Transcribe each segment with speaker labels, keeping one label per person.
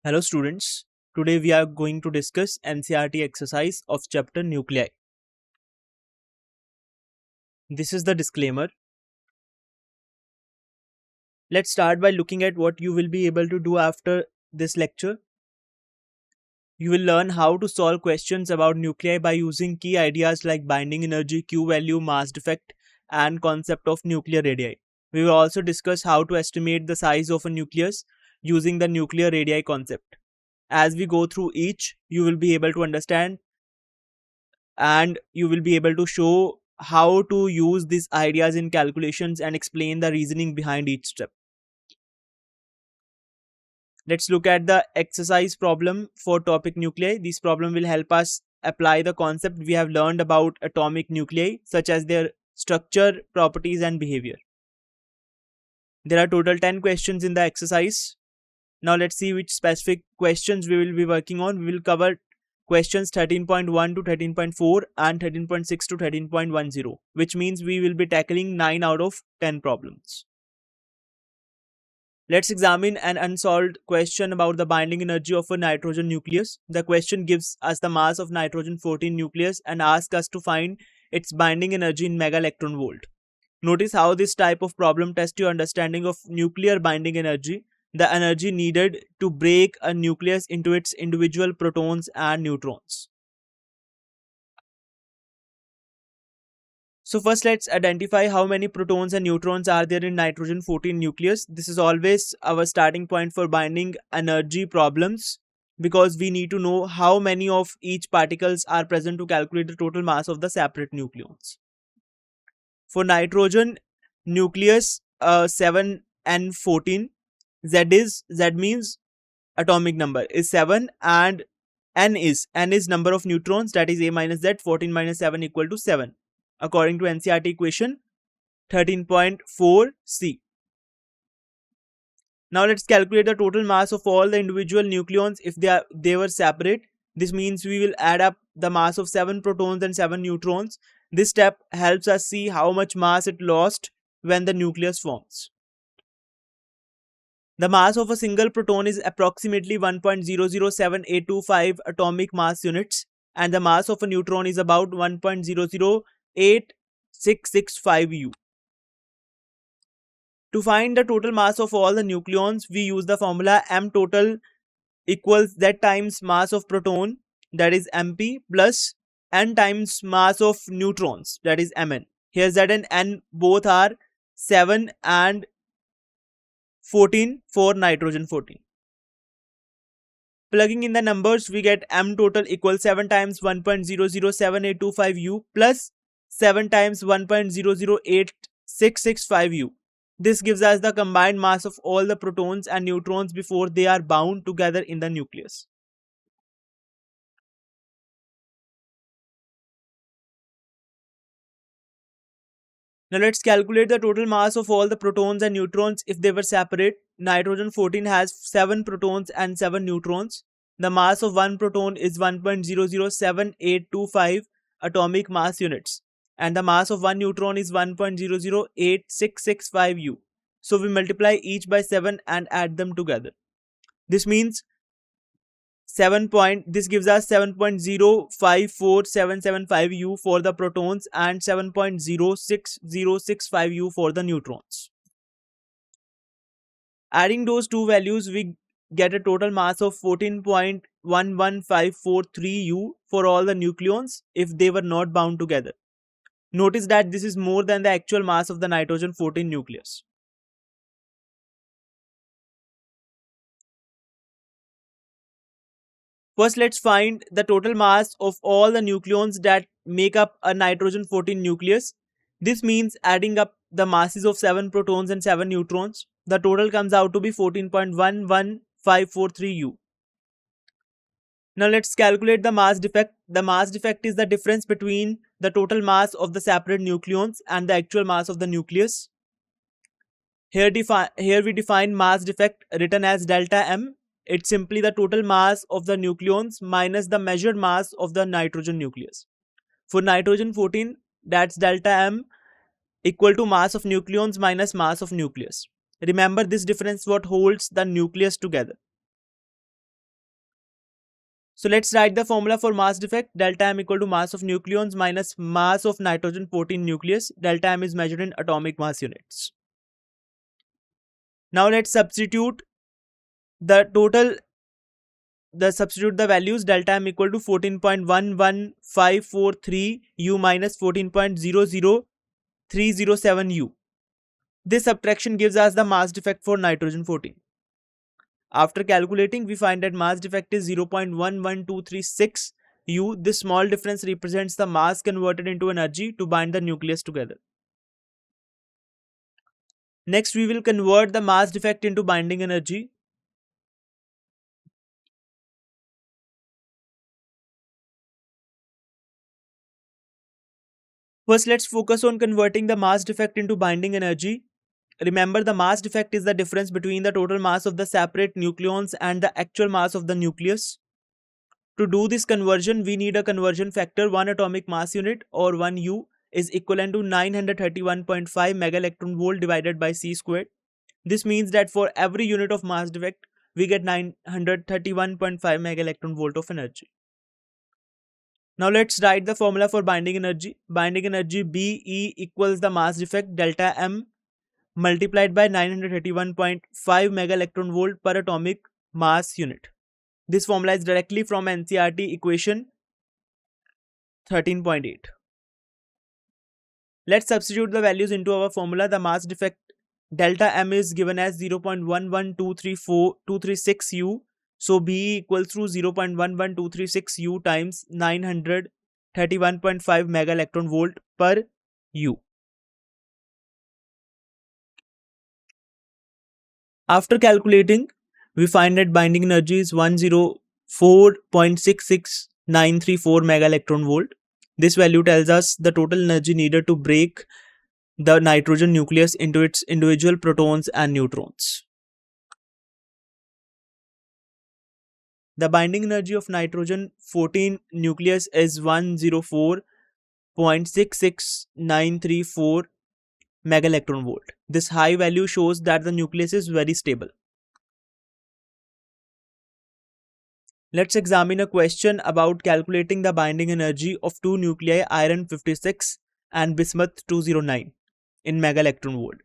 Speaker 1: Hello students, today we are going to discuss NCERT exercise of chapter nuclei. This is the disclaimer. Let's start by looking at what you will be able to do after this lecture. You will learn how to solve questions about nuclei by using key ideas like binding energy, Q value, mass defect, and concept of nuclear radii. We will also discuss how to estimate the size of a nucleus using the nuclear radii concept. As we go through each, you will be able to understand and you will be able to show how to use these ideas in calculations and explain the reasoning behind each step. Let's look at the exercise problem for topic nuclei. This problem will help us apply the concept we have learned about atomic nuclei, such as their structure, properties, and behavior. There are total 10 questions in the exercise. Now let's see which specific questions we will be working on. We will cover questions 13.1 to 13.4 and 13.6 to 13.10, which means we will be tackling 9 out of 10 problems. Let's examine an unsolved question about the binding energy of a nitrogen nucleus. The question gives us the mass of nitrogen-14 nucleus and asks us to find its binding energy in mega electron volt. Notice how this type of problem tests your understanding of nuclear binding energy, the energy needed to break a nucleus into its individual protons and neutrons. So first let's identify how many protons and neutrons are there in nitrogen-14 nucleus. This is always our starting point for binding energy problems because we need to know how many of each particles are present to calculate the total mass of the separate nucleons. For nitrogen nucleus 7 and 14, Z means atomic number is 7 and N is number of neutrons, that is A minus Z. 14 minus 7 equal to 7 according to NCERT equation 13.4c. Now let's calculate the total mass of all the individual nucleons if they were separate. This means we will add up the mass of 7 protons and 7 neutrons. This step helps us see how much mass it lost when the nucleus forms. The mass of a single proton is approximately 1.007825 atomic mass units, and the mass of a neutron is about 1.008665 U. To find the total mass of all the nucleons, we use the formula m total equals Z times mass of proton, that is Mp, plus n times mass of neutrons, that is Mn. Here Z and N both are 7 and 14 for nitrogen 14. Plugging in the numbers, we get m total equals 7 times 1.007825 U plus 7 times 1.008665 U. This gives us the combined mass of all the protons and neutrons before they are bound together in the nucleus. Now let's calculate the total mass of all the protons and neutrons if they were separate. Nitrogen 14 has 7 protons and 7 neutrons. The mass of one proton is 1.007825 atomic mass units, and the mass of one neutron is 1.008665 U. So we multiply each by 7 and add them together. This means this gives us 7.054775 U for the protons and 7.06065 U for the neutrons. Adding those two values, we get a total mass of 14.11543 U for all the nucleons if they were not bound together. Notice that this is more than the actual mass of the nitrogen 14 nucleus. First, let's find the total mass of all the nucleons that make up a nitrogen 14 nucleus. This means adding up the masses of 7 protons and 7 neutrons. The total comes out to be 14.11543 U. Now let's calculate the mass defect. The mass defect is the difference between the total mass of the separate nucleons and the actual mass of the nucleus. Here we define mass defect written as delta M. It's simply the total mass of the nucleons minus the measured mass of the nitrogen nucleus. For nitrogen 14, that's delta M equal to mass of nucleons minus mass of nucleus. Remember, this difference what holds the nucleus together. So let's write the formula for mass defect. Delta M equal to mass of nucleons minus mass of nitrogen 14 nucleus. Delta M is measured in atomic mass units. Now let's substitute the values. Delta M equal to 14.11543 U minus 14.00307 U. This subtraction gives us the mass defect for nitrogen 14. After calculating, we find that mass defect is 0.11236 U. This small difference represents the mass converted into energy to bind the nucleus together. Next, we will convert the mass defect into binding energy. First, let's focus on converting the mass defect into binding energy. Remember, the mass defect is the difference between the total mass of the separate nucleons and the actual mass of the nucleus. To do this conversion, we need a conversion factor. 1 atomic mass unit, or 1 U, is equivalent to 931.5 megaelectron volt divided by C squared. This means that for every unit of mass defect, we get 931.5 megaelectron volt of energy. Now let's write the formula for binding energy. Binding energy BE equals the mass defect delta M multiplied by 931.5 megaelectron volt per atomic mass unit. This formula is directly from NCERT equation 13.8. Let's substitute the values into our formula. The mass defect delta M is given as 0.11236 U. So BE equals to 0.11236 U times 931.5 megaelectron volt per U. After calculating, we find that binding energy is 104.66934 megaelectron volt. This value tells us the total energy needed to break the nitrogen nucleus into its individual protons and neutrons. The binding energy of nitrogen 14 nucleus is 104.66934 megaelectron volt. This high value shows that the nucleus is very stable. Let's examine a question about calculating the binding energy of two nuclei, iron 56 and bismuth 209, in megaelectron volt.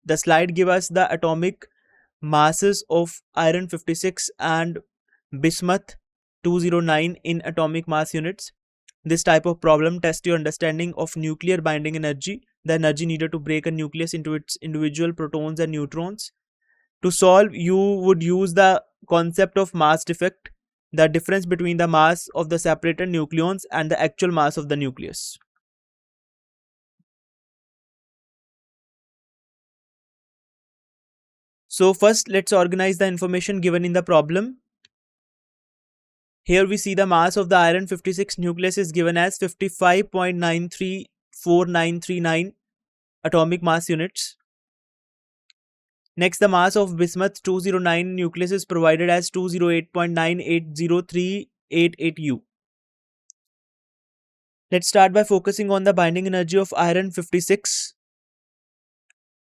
Speaker 1: The slide gives us the atomic masses of iron 56 and bismuth 209 in atomic mass units. This type of problem tests your understanding of nuclear binding energy, the energy needed to break a nucleus into its individual protons and neutrons. To solve, you would use the concept of mass defect, the difference between the mass of the separated nucleons and the actual mass of the nucleus. So first, let's organize the information given in the problem. Here we see the mass of the iron 56 nucleus is given as 55.934939 atomic mass units. Next, the mass of bismuth 209 nucleus is provided as 208.980388 U. Let's start by focusing on the binding energy of iron 56.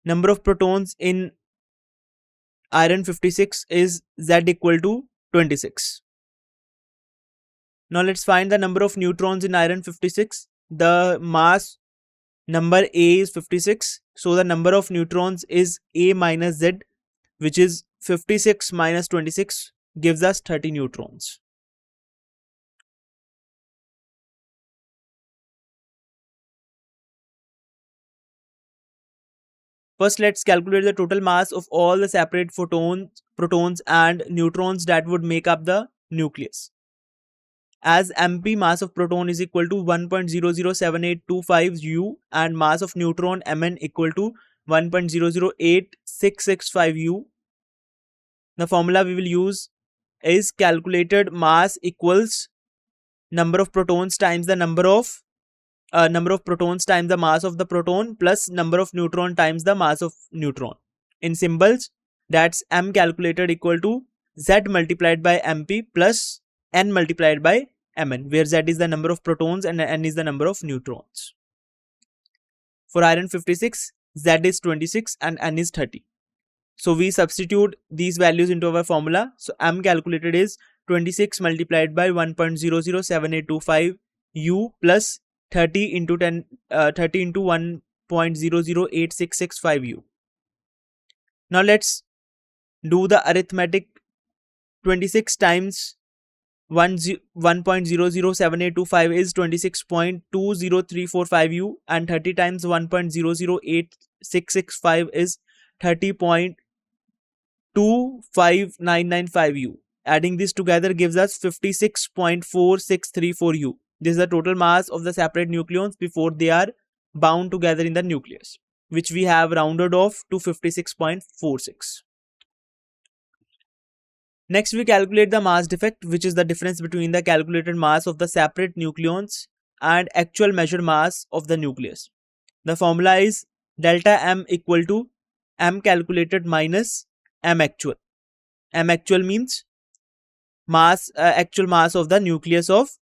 Speaker 1: Number of protons in iron 56 is Z equal to 26. Now let's find the number of neutrons in iron 56. The mass number A is 56. So the number of neutrons is A minus Z, which is 56 minus 26 gives us 30 neutrons. First, let's calculate the total mass of all the separate protons and neutrons that would make up the nucleus. As MP, mass of proton is equal to 1.007825 U and mass of neutron Mn equal to 1.008665 U. The formula we will use is calculated mass equals number of protons times the number of protons times the mass of the proton plus number of neutron times the mass of neutron. In symbols, that's M calculated equal to Z multiplied by MP plus N multiplied by Mn, where Z is the number of protons and N is the number of neutrons. For iron 56, Z is 26 and N is 30. So we substitute these values into our formula. So M calculated is 26 multiplied by 1.007825 U plus 30 into 30 into 1.008665 U. Now let's do the arithmetic. 26 times 1.007825 is 26.20345 U, and 30 times 1.008665 is 30.25995 U. Adding this together gives us 56.4634 U. This is the total mass of the separate nucleons before they are bound together in the nucleus, which we have rounded off to 56.46. Next, we calculate the mass defect, which is the difference between the calculated mass of the separate nucleons and actual measured mass of the nucleus. The formula is delta M equal to M calculated minus M actual. M actual means actual mass of the nucleus of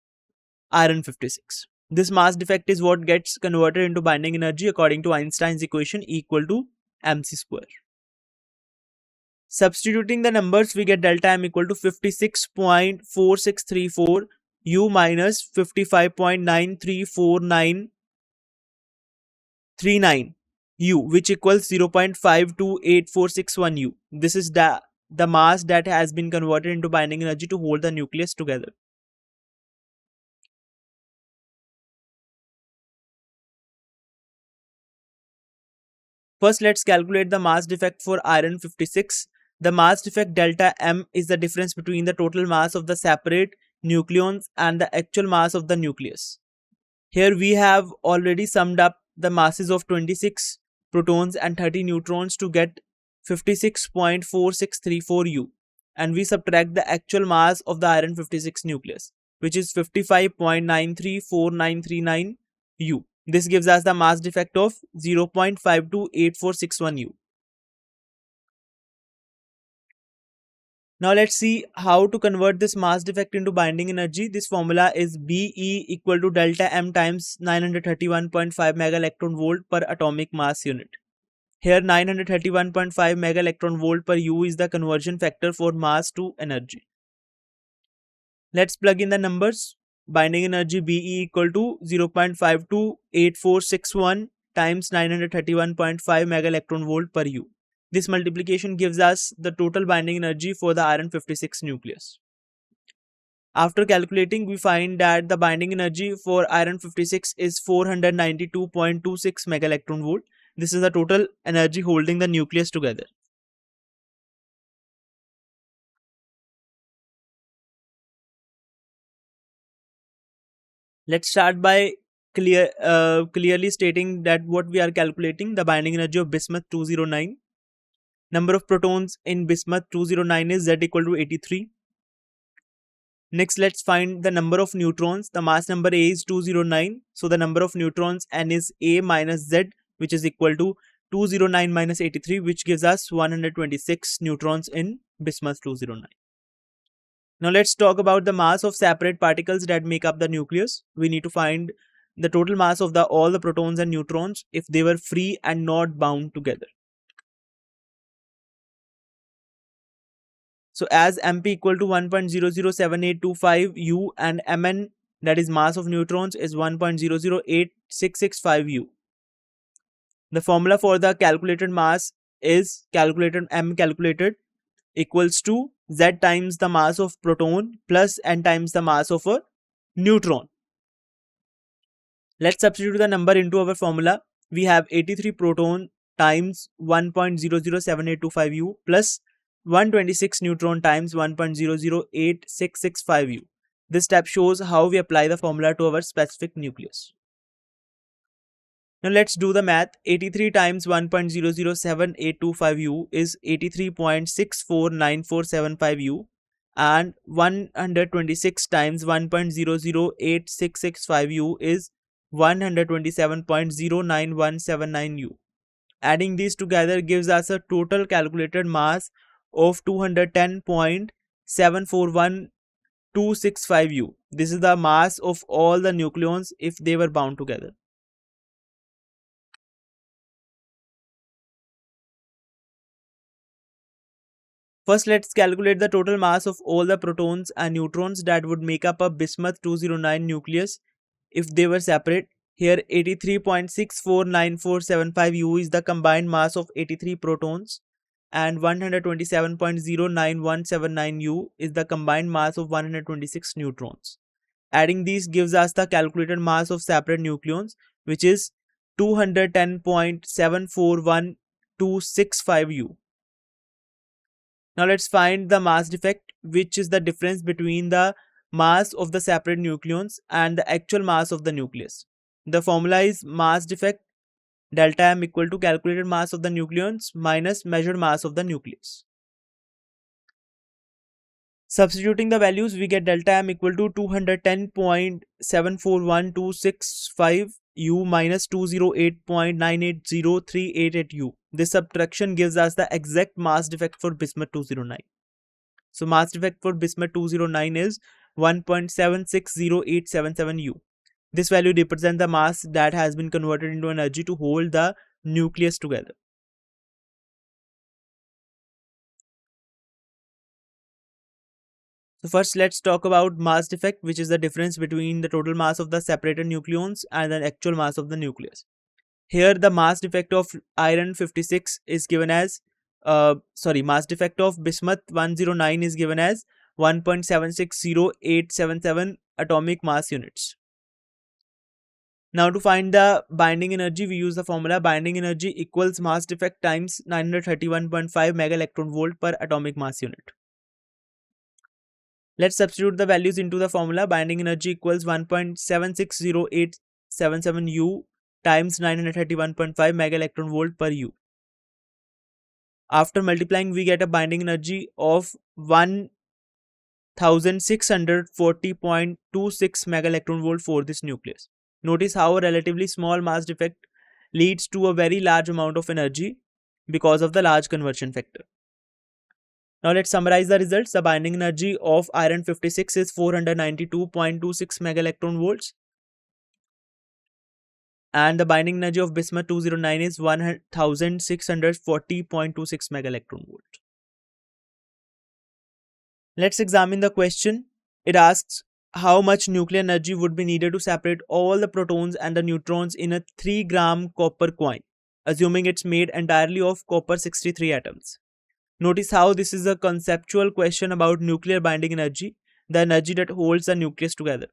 Speaker 1: iron 56. This mass defect is what gets converted into binding energy according to Einstein's equation equal to mc square. Substituting the numbers, we get delta M equal to 56.4634 U minus 55.934939 U, which equals 0.528461 U. This is the mass that has been converted into binding energy to hold the nucleus together. First, let's calculate the mass defect for iron 56. The mass defect delta M is the difference between the total mass of the separate nucleons and the actual mass of the nucleus. Here we have already summed up the masses of 26 protons and 30 neutrons to get 56.4634 U, and we subtract the actual mass of the iron 56 nucleus, which is 55.934939 U. This gives us the mass defect of 0.528461 U. Now let's see how to convert this mass defect into binding energy. This formula is Be equal to delta M times 931.5 mega electron volt per atomic mass unit. Here 931.5 mega electron volt per U is the conversion factor for mass to energy. Let's plug in the numbers. Binding energy Be equal to 0.528461 times 931.5 mega electron volt per U. This multiplication gives us the total binding energy for the iron 56 nucleus. After calculating, we find that the binding energy for iron 56 is 492.26 mega electron volt. This is the total energy holding the nucleus together. Let's start by clearly stating that what we are calculating, the binding energy of bismuth 209. Number of protons in bismuth 209 is Z equal to 83. Next, let's find the number of neutrons. The mass number A is 209. So the number of neutrons N is A minus Z, which is equal to 209 minus 83, which gives us 126 neutrons in bismuth 209. Now let's talk about the mass of separate particles that make up the nucleus. We need to find the total mass of all the protons and neutrons if they were free and not bound together. So as MP equal to 1.007825 U and Mn, that is mass of neutrons, is 1.008665 U. The formula for the calculated mass is M calculated equals to Z times the mass of proton plus N times the mass of a neutron. Let's substitute the number into our formula. We have 83 proton times 1.007825 U plus 126 neutron times 1.008665 U. This step shows how we apply the formula to our specific nucleus. Now let's do the math. 83 times 1.007825 U is 83.649475 U, and 126 times 1.008665 U is 127.09179 U. Adding these together gives us a total calculated mass of 210.741265 U. This is the mass of all the nucleons if they were bound together. First, let's calculate the total mass of all the protons and neutrons that would make up a bismuth 209 nucleus if they were separate. Here 83.649475 U is the combined mass of 83 protons and 127.099179 U is the combined mass of 126 neutrons. Adding these gives us the calculated mass of separate nucleons, which is 210.741265 U. Now let's find the mass defect, which is the difference between the mass of the separate nucleons and the actual mass of the nucleus. The formula is mass defect delta M equal to calculated mass of the nucleons minus measured mass of the nucleus. Substituting the values, we get delta M equal to 210.741265 U minus 208.980388 U. This subtraction gives us the exact mass defect for bismuth 209. So mass defect for bismuth 209 is 1.760877 U. This value represents the mass that has been converted into energy to hold the nucleus together. So first let's talk about mass defect, which is the difference between the total mass of the separated nucleons and the actual mass of the nucleus. Here the mass defect of iron 56 is given as mass defect of bismuth 109 is given as 1.760877 atomic mass units. Now to find the binding energy, we use the formula binding energy equals mass defect times 931.5 mega electron volt per atomic mass unit. Let's substitute the values into the formula. Binding energy equals 1.760877 U times 931.5 mega electron volt per U. After multiplying, we get a binding energy of 1640.26 mega electron volt for this nucleus. Notice how a relatively small mass defect leads to a very large amount of energy because of the large conversion factor. Now let's summarize the results. The binding energy of iron 56 is 492.26 mega electron volts. And the binding energy of bismuth 209 is 1640.26 mega electron volt. Let's examine the question. It asks how much nuclear energy would be needed to separate all the protons and the neutrons in a 3 gram copper coin, assuming it's made entirely of copper 63 atoms. Notice how this is a conceptual question about nuclear binding energy, the energy that holds the nucleus together.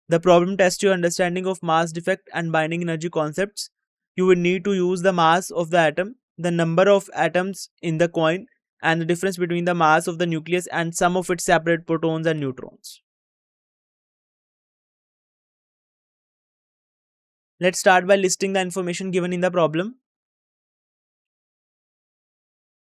Speaker 1: The problem tests your understanding of mass defect and binding energy concepts. You will need to use the mass of the atom, the number of atoms in the coin, and the difference between the mass of the nucleus and some of its separate protons and neutrons. Let's start by listing the information given in the problem.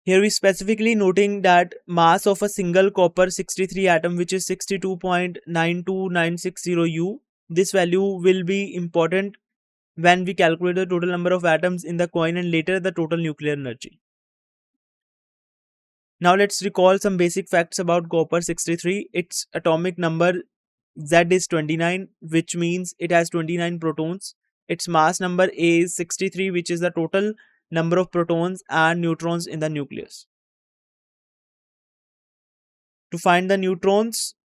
Speaker 1: Here we specifically noting that mass of a single copper 63 atom, which is 62.92960 U. This value will be important when we calculate the total number of atoms in the coin and later the total nuclear energy. Now let's recall some basic facts about copper 63. Its atomic number Z is 29, which means it has 29 protons. Its mass number A is 63, which is the total number of protons and neutrons in the nucleus. To find the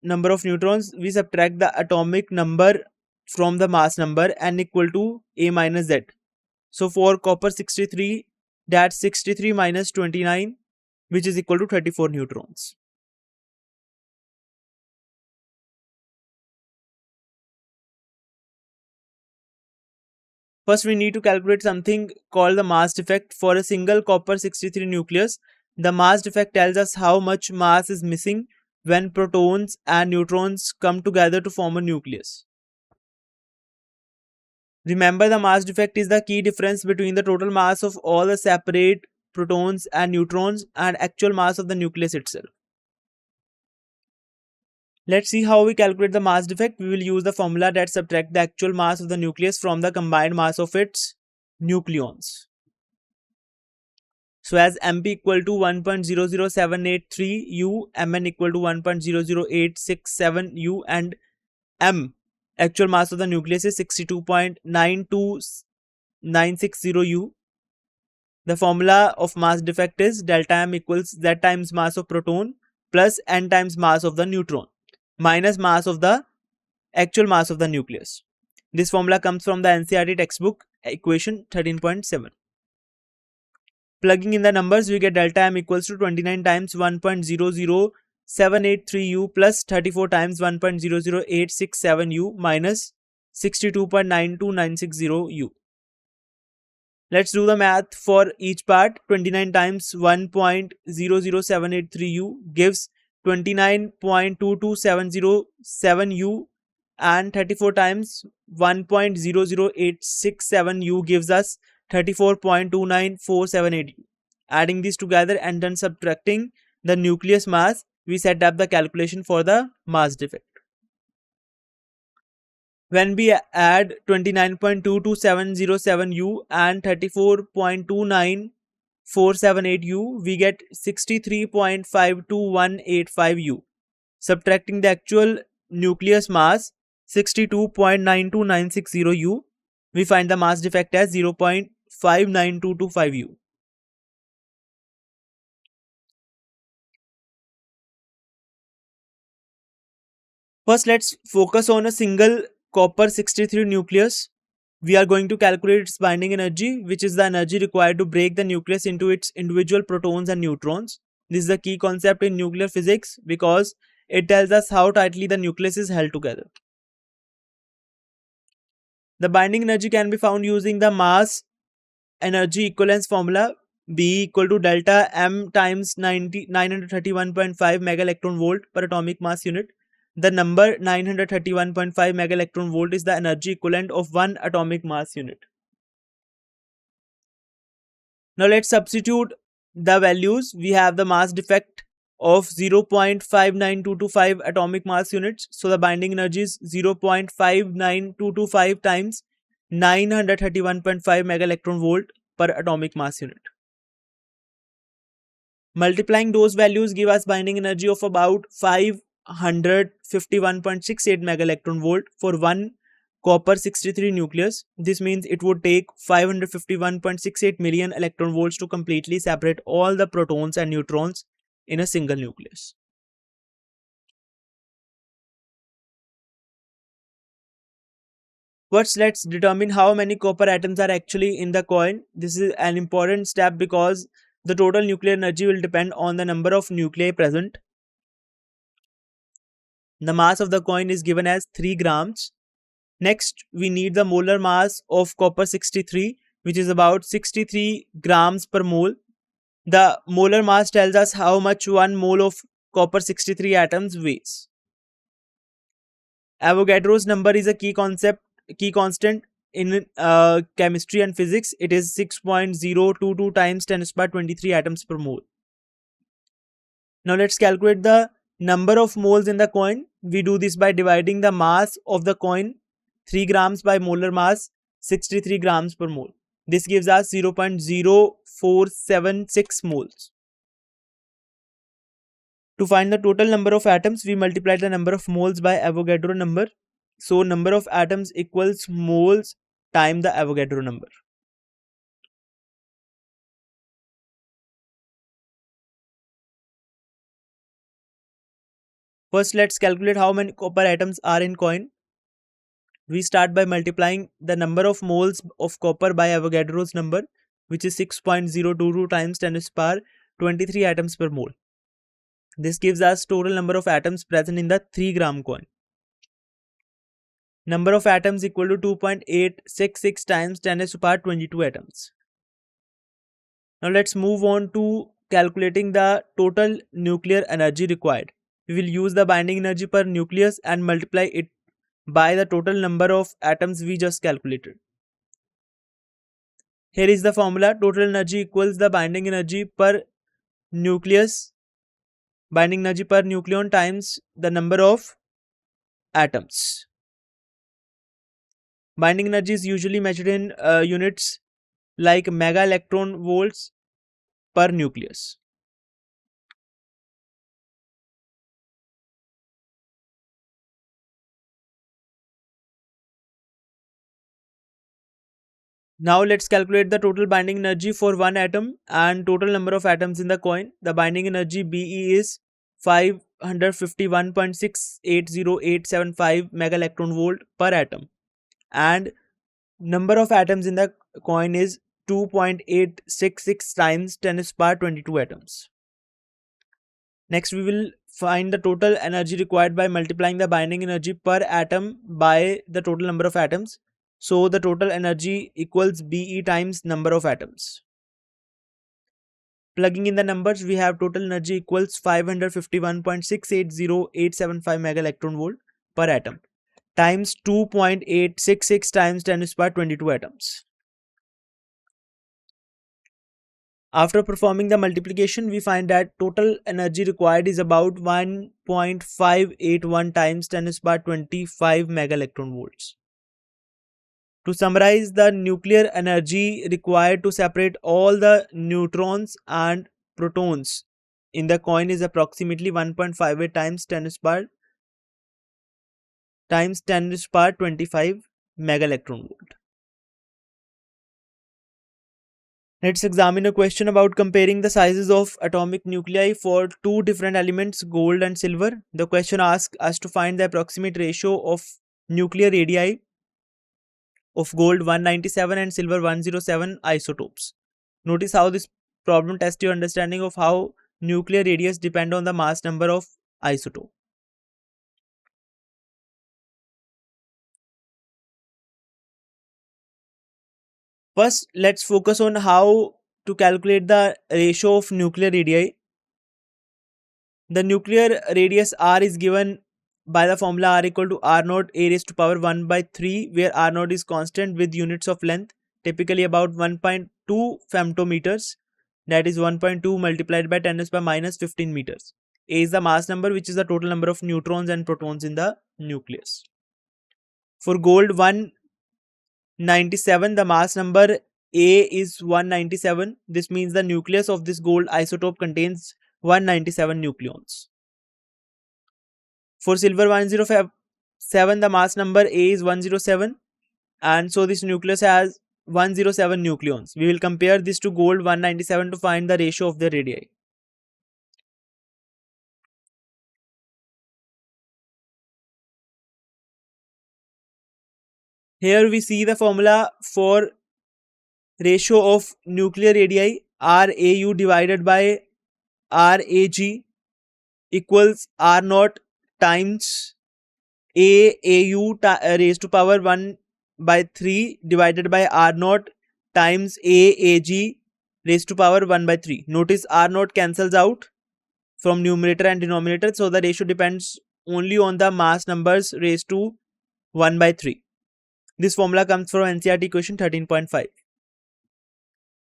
Speaker 1: number of neutrons, we subtract the atomic number from the mass number n equal to A minus Z. So for copper 63, that's 63 minus 29, which is equal to 34 neutrons. First, we need to calculate something called the mass defect. For a single copper 63 nucleus, the mass defect tells us how much mass is missing when protons and neutrons come together to form a nucleus. Remember, the mass defect is the key difference between the total mass of all the separate protons and neutrons and actual mass of the nucleus itself. Let's see how we calculate the mass defect. We will use the formula that subtracts the actual mass of the nucleus from the combined mass of its nucleons. So as MP equal to 1.00783 U, Mn equal to 1.00867 U, and M, actual mass of the nucleus, is 62.92960 U. The formula of mass defect is delta M equals Z times mass of proton plus N times mass of the neutron minus mass of the actual mass of the nucleus. This formula comes from the NCERT textbook equation 13.7. Plugging in the numbers, we get delta M equals to 29 times 1.00783 U plus 34 times 1.00867 U minus 62.92960 U. Let's do the math for each part. 29 times 1.00783 U gives 29.22707 U, and 34 times 1.00867 U gives us 34.29478 U. Adding these together and then subtracting the nucleus mass, we set up the calculation for the mass defect. When we add 29.22707 U and 34.29478 U, we get 63.52185 U. Subtracting the actual nucleus mass 62.92960 U, we find the mass defect as 0.59225 U. First, let's focus on a single copper 63 nucleus. We are going to calculate its binding energy, which is the energy required to break the nucleus into its individual protons and neutrons. This is the key concept in nuclear physics because it tells us how tightly the nucleus is held together. The binding energy can be found using the mass energy equivalence formula, B equal to delta M times 931.5 mega electron volt per atomic mass unit. The number 931.5 mega electron volt is the energy equivalent of 1 atomic mass unit. Now let's substitute the values. We have the mass defect of 0.59225 atomic mass units. So the binding energy is 0.59225 times 931.5 mega electron volt per atomic mass unit. Multiplying those values give us binding energy of about 551.68 mega electron volt for one copper 63 nucleus. This means it would take 551.68 million electron volts to completely separate all the protons and neutrons in a single nucleus. First, let's determine how many copper atoms are actually in the coin. This is an important step because the total nuclear energy will depend on the number of nuclei present. The mass of the coin is given as 3 grams. Next, we need the molar mass of copper 63, which is about 63 grams per mole. The molar mass tells us how much 1 mole of copper 63 atoms weighs. Avogadro's number is a key constant in chemistry and physics. It is 6.022 times 10 to the power 23 atoms per mole. Now let's calculate the number of moles in the coin. We do this by dividing the mass of the coin 3 grams by molar mass 63 grams per mole. This gives us 0.0476 moles. To find the total number of atoms, we multiply the number of moles by Avogadro number. So number of atoms equals moles times the Avogadro number. First, let's calculate how many copper atoms are in coin. We start by multiplying the number of moles of copper by Avogadro's number, which is 6.022 times 10 to the power 23 atoms per mole. This gives us total number of atoms present in the 3 gram coin. Number of atoms equal to 2.866 times 10 to the power 22 atoms. Now let's move on to calculating the total nuclear energy required. We will use the binding energy per nucleus and multiply it by the total number of atoms we just calculated. Here is the formula. Total energy equals the binding energy per nucleus, binding energy per nucleon times the number of atoms. Binding energy is usually measured in units like mega electron volts per nucleus. Now let's calculate the total binding energy for one atom and total number of atoms in the coin. The binding energy Be is 551.680875 mega electron volt per atom, and number of atoms in the coin is 2.866 times 10 to the power 22 atoms. Next, we will find the total energy required by multiplying the binding energy per atom by the total number of atoms. So the total energy equals Be times number of atoms. Plugging in the numbers, we have total energy equals 551.680875 mega electron volt per atom times 2.866 times 10 to the power 22 atoms. After performing the multiplication, we find that total energy required is about 1.581 times 10 to the power 25 mega electron volts. To summarize, the nuclear energy required to separate all the neutrons and protons in the coin is approximately 1.58 times 10 to the power 25 mega electron volt. Let's examine a question about comparing the sizes of atomic nuclei for two different elements, gold and silver. The question asks us to find the approximate ratio of nuclear radii of gold 197 and silver 107 isotopes. Notice how this problem tests your understanding of how nuclear radius depend on the mass number of isotope. First, let's focus on how to calculate the ratio of nuclear radii. The nuclear radius r is given by the formula r equal to r naught a raised to power 1 by 3, where r naught is constant with units of length, typically about 1.2 femtometers, that is 1.2 multiplied by 10 to the power minus 15 meters. A is the mass number, which is the total number of neutrons and protons in the nucleus. For gold 197, the mass number A is 197. This means the nucleus of this gold isotope contains 197 nucleons. For silver 107, the mass number A is 107, and so this nucleus has 107 nucleons. We will compare this to gold 197 to find the ratio of the radii. Here we see the formula for ratio of nuclear radii. RAU divided by RAG equals R naught times AAU raised to power 1 by 3 divided by R naught times AAG raised to power 1 by 3. Notice R naught cancels out from numerator and denominator, so the ratio depends only on the mass numbers raised to 1 by 3. This formula comes from NCERT question 13.5.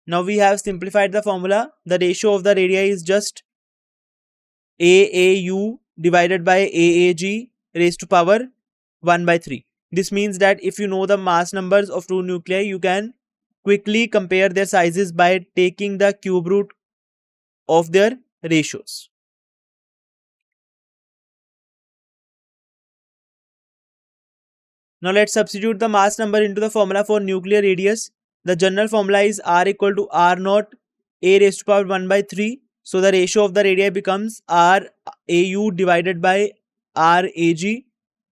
Speaker 1: Now we have simplified the formula. The ratio of the radii is just AAU divided by AAG raised to power 1 by 3. This means that if you know the mass numbers of two nuclei, you can quickly compare their sizes by taking the cube root of their ratios. Now let's substitute the mass number into the formula for nuclear radius. The general formula is R equal to R naught A raised to power 1 by 3. So the ratio of the radii becomes RAU divided by RAG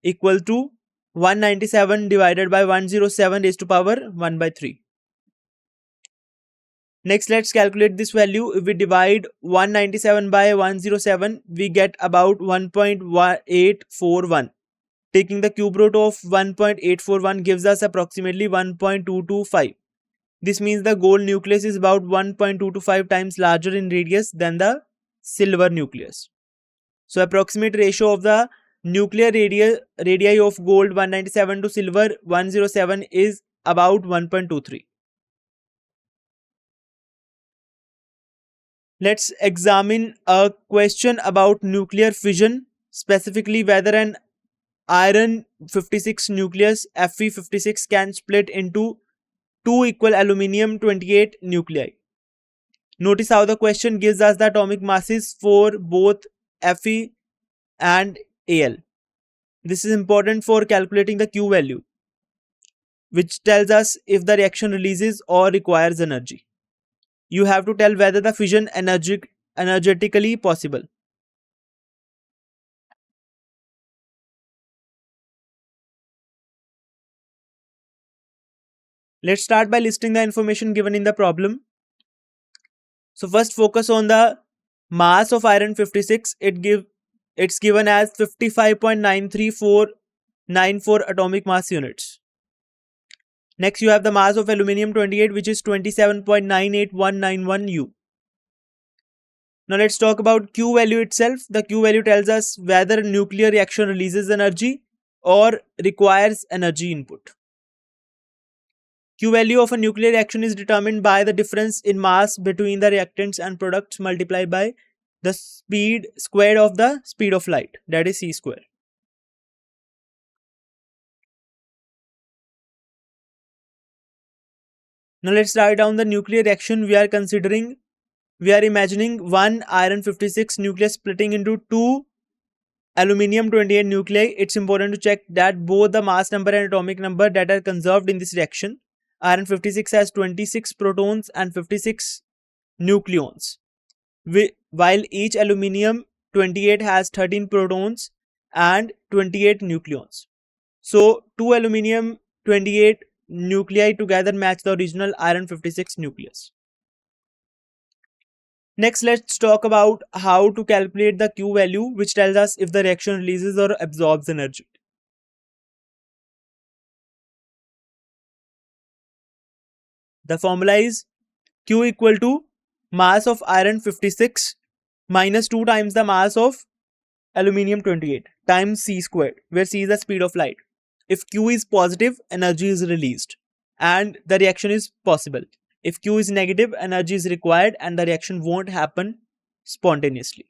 Speaker 1: equal to 197 divided by 107 raised to power 1 by 3. Next, let's calculate this value. If we divide 197 by 107, we get about 1.841. Taking the cube root of 1.841 gives us approximately 1.225. This means the gold nucleus is about 1.225 times larger in radius than the silver nucleus. So approximate ratio of the nuclear radii of gold 197 to silver 107 is about 1.23. Let's examine a question about nuclear fission, specifically whether an iron 56 nucleus Fe56 can split into two equal aluminium 28 nuclei. Notice how the question gives us the atomic masses for both Fe and Al. This is important for calculating the Q value. which tells us if the reaction releases or requires energy. You have to tell whether the fission energetically possible. Let's start by listing the information given in the problem. So first focus on the mass of iron 56. It's given as 55.93494 atomic mass units. Next you have the mass of aluminium 28, which is 27.98191 U. Now let's talk about Q value itself. The Q value tells us whether a nuclear reaction releases energy or requires energy input. Q value of a nuclear reaction is determined by the difference in mass between the reactants and products multiplied by the speed squared of the speed of light, that is c square. Now let's write down the nuclear reaction we are considering. We are imagining one iron 56 nucleus splitting into two aluminium 28 nuclei. It's important to check that both the mass number and atomic number that are conserved in this reaction. Iron 56 has 26 protons and 56 nucleons, while each aluminium 28 has 13 protons and 28 nucleons. So two aluminium 28 nuclei together match the original iron 56 nucleus. Next, let's talk about how to calculate the Q value, which tells us if the reaction releases or absorbs energy. The formula is Q equal to mass of iron 56 minus 2 times the mass of aluminium 28 times c squared, where c is the speed of light. If Q is positive, energy is released and the reaction is possible. If Q is negative, energy is required and the reaction won't happen spontaneously.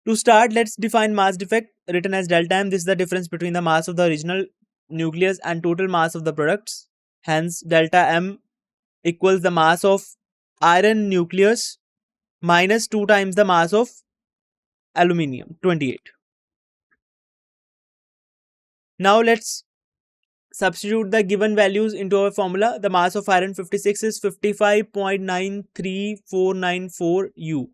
Speaker 1: To start, let's define mass defect, written as delta m. This is the difference between the mass of the original nucleus and total mass of the products. Hence, delta m equals the mass of iron nucleus minus 2 times the mass of aluminium 28. Now let's substitute the given values into our formula. The mass of iron 56 is 55.93494 U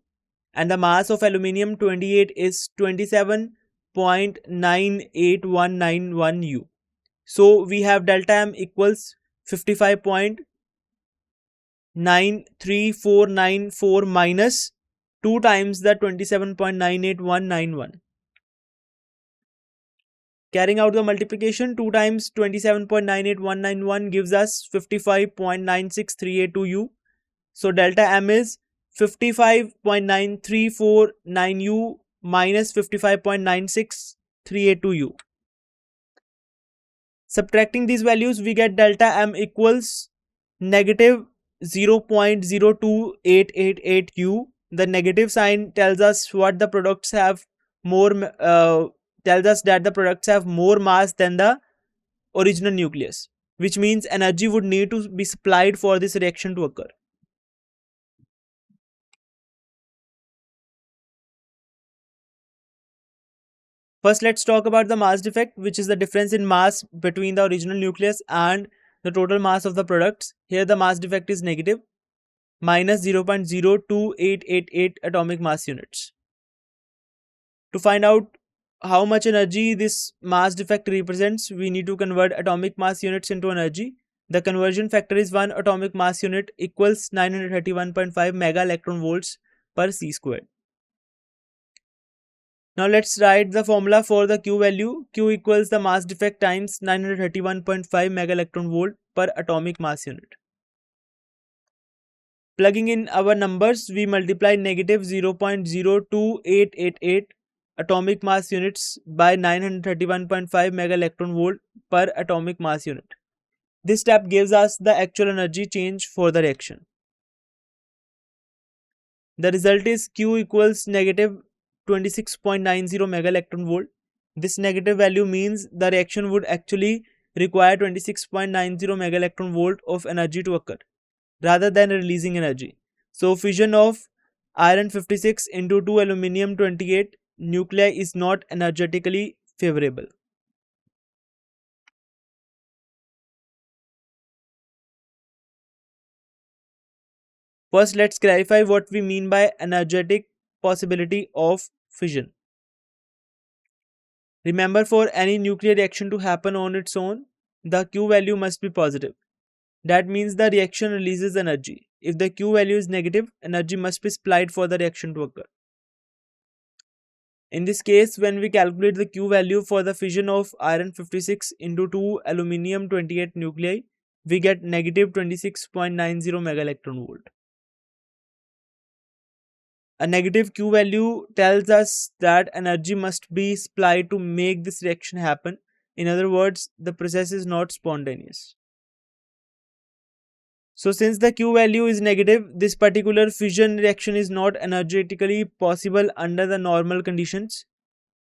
Speaker 1: and the mass of aluminium 28 is 27.98191 U. So we have delta m equals 55.93494 minus 2 times the 27.98191. Carrying out the multiplication, 2 times 27.98191 gives us 55.96382 U. So delta m is 55.9349 U minus 55.96382 U. Subtracting these values, we get delta m equals negative 0.02888 U. The negative sign tells us what the products have more tells us that the products have more mass than the original nucleus, which means energy would need to be supplied for this reaction to occur. First, let's talk about the mass defect, which is the difference in mass between the original nucleus and the total mass of the products. Here the mass defect is negative, minus 0.02888 atomic mass units. To find out how much energy this mass defect represents, we need to convert atomic mass units into energy. The conversion factor is 1 atomic mass unit equals 931.5 mega electron volts per c squared. Now let's write the formula for the Q value. Q equals the mass defect times 931.5 mega electron volt per atomic mass unit. Plugging in our numbers, we multiply negative 0.02888 atomic mass units by 931.5 mega electron volt per atomic mass unit. This step gives us the actual energy change for the reaction. The result is Q equals negative 26.90 mega electron volt. This negative value means the reaction would actually require 26.90 mega electron volt of energy to occur, rather than releasing energy. So fission of iron 56 into 2 aluminium 28 nuclei is not energetically favorable. First, let's clarify what we mean by energetic possibility of fission. Remember, for any nuclear reaction to happen on its own, the Q value must be positive. That means the reaction releases energy. If the Q value is negative, energy must be supplied for the reaction to occur. In this case, when we calculate the Q value for the fission of iron 56 into 2 aluminium 28 nuclei, we get negative 26.90 megaelectron volt. A negative Q value tells us that energy must be supplied to make this reaction happen. In other words, the process is not spontaneous. So since the Q value is negative, this particular fission reaction is not energetically possible under the normal conditions.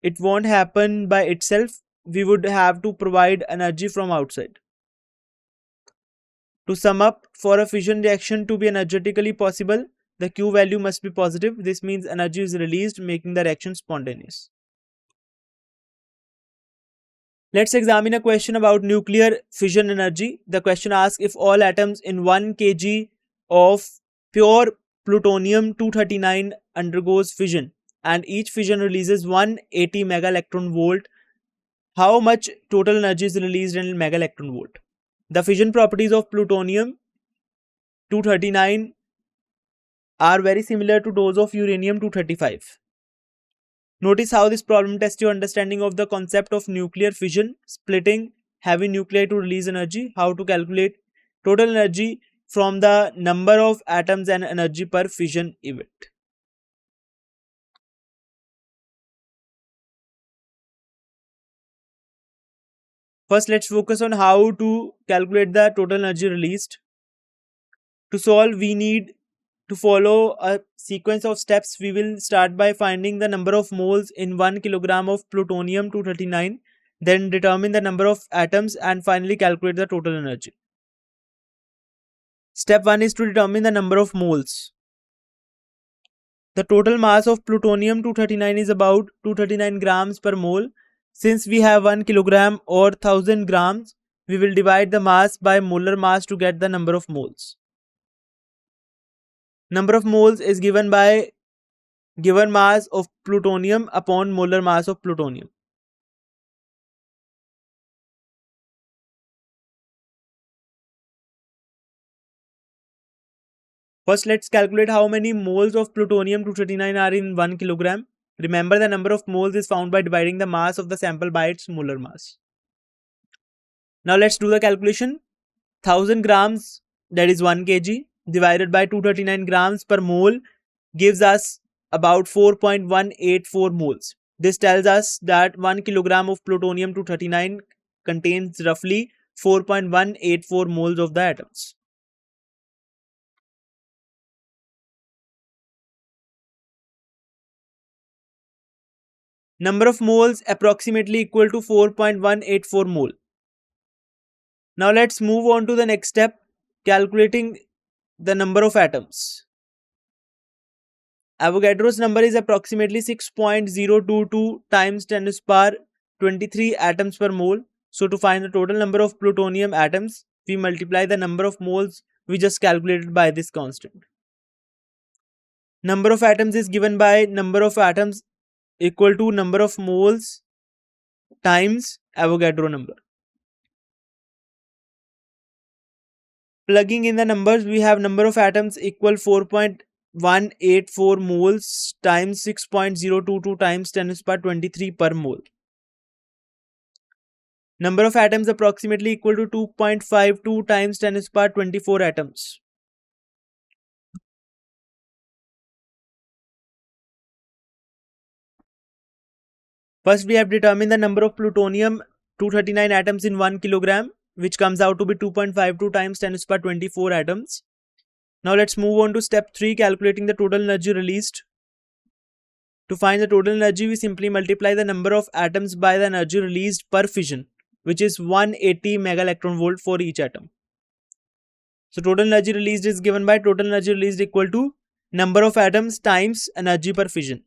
Speaker 1: It won't happen by itself. We would have to provide energy from outside. To sum up, for a fission reaction to be energetically possible, the Q value must be positive. This means energy is released, making the reaction spontaneous. Let's examine a question about nuclear fission energy. The question asks, if all atoms in 1 kg of pure plutonium 239 undergoes fission and each fission releases 180 mega electron volt, how much total energy is released in mega electron volt? The fission properties of plutonium 239 are very similar to those of uranium 235. Notice how this problem tests your understanding of the concept of nuclear fission, splitting heavy nuclei to release energy, how to calculate total energy from the number of atoms and energy per fission event. First, let's focus on how to calculate the total energy released. To solve, we need to follow a sequence of steps. We will start by finding the number of moles in 1 kilogram of plutonium 239, then determine the number of atoms and finally calculate the total energy. Step 1 is to determine the number of moles. The total mass of plutonium 239 is about 239 grams per mole. Since we have 1 kilogram or 1000 grams, we will divide the mass by molar mass to get the number of moles. Number of moles is given by given mass of plutonium upon molar mass of plutonium. First, let's calculate how many moles of plutonium 239 are in 1 kilogram. Remember, the number of moles is found by dividing the mass of the sample by its molar mass. Now let's do the calculation. 1000 grams, that is 1 kg, divided by 239 grams per mole gives us about 4.184 moles. This tells us that 1 kilogram of plutonium 239 contains roughly 4.184 moles of the atoms. Number of moles approximately equal to 4.184 mole. Now let's move on to the next step, calculating the number of atoms. Avogadro's number is approximately 6.022 times 10 to the power 23 atoms per mole. So to find the total number of plutonium atoms, we multiply the number of moles we just calculated by this constant. Number of atoms is given by number of atoms equal to number of moles times Avogadro number. Plugging in the numbers, we have number of atoms equal 4.184 moles times 6.022 times 10 to the power 23 per mole. Number of atoms approximately equal to 2.52 times 10 to the power 24 atoms. First, we have determined the number of plutonium 239 atoms in 1 kilogram, which comes out to be 2.52 times 10 to the power 24 atoms. Now let's move on to step 3, calculating the total energy released. To find the total energy, we simply multiply the number of atoms by the energy released per fission, which is 180 mega electron volt for each atom. So total energy released is given by total energy released equal to number of atoms times energy per fission.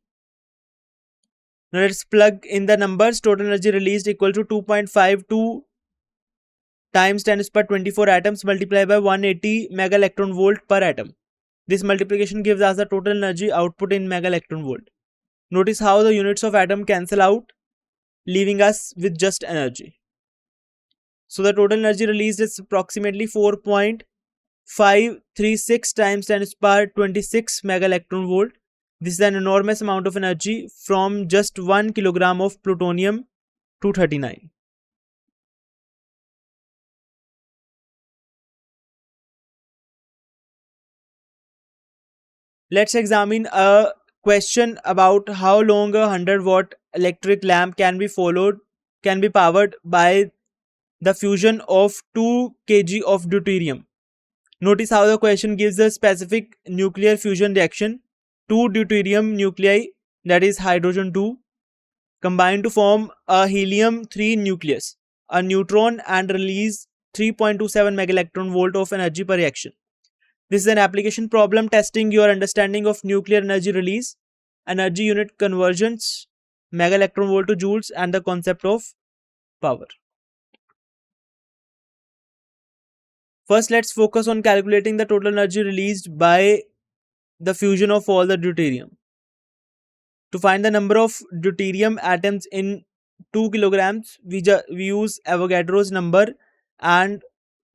Speaker 1: Now let's plug in the numbers. Total energy released equal to 2.52 times 10 to the power 24 atoms multiplied by 180 mega electron volt per atom. This multiplication gives us the total energy output in mega electron volt. Notice how the units of atom cancel out, leaving us with just energy. So the total energy released is approximately 4.536 times 10 to the power 26 mega electron volt. This is an enormous amount of energy from just 1 kilogram of plutonium 239. Let's examine a question about how long a 100-watt electric lamp can be powered by the fusion of 2 kg of deuterium. Notice how the question gives a specific nuclear fusion reaction. 2 deuterium nuclei, that is hydrogen 2, combine to form a helium 3 nucleus, a neutron, and release 3.27 mega electron volt of energy per reaction. This is an application problem testing your understanding of nuclear energy release, energy unit conversions, mega electron volt to joules, and the concept of power. First, let's focus on calculating the total energy released by the fusion of all the deuterium. To find the number of deuterium atoms in 2 kilograms, we use Avogadro's number and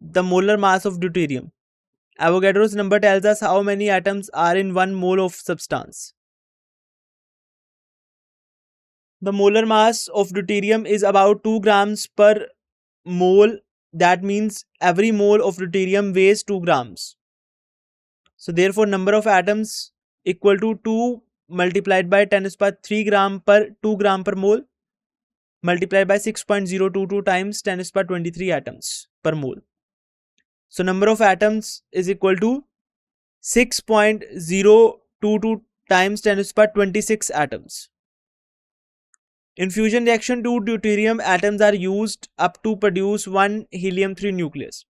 Speaker 1: the molar mass of deuterium. Avogadro's number tells us how many atoms are in 1 mole of substance. The molar mass of deuterium is about 2 grams per mole. That means every mole of deuterium weighs 2 grams. So therefore number of atoms equal to 2 multiplied by 10 to the power 3 gram per 2 gram per mole multiplied by 6.022 times 10 to the power 23 atoms per mole. So number of atoms is equal to 6.022 times 10 to the power 26 atoms. In fusion reaction, 2 deuterium atoms are used up to produce 1 helium 3 nucleus,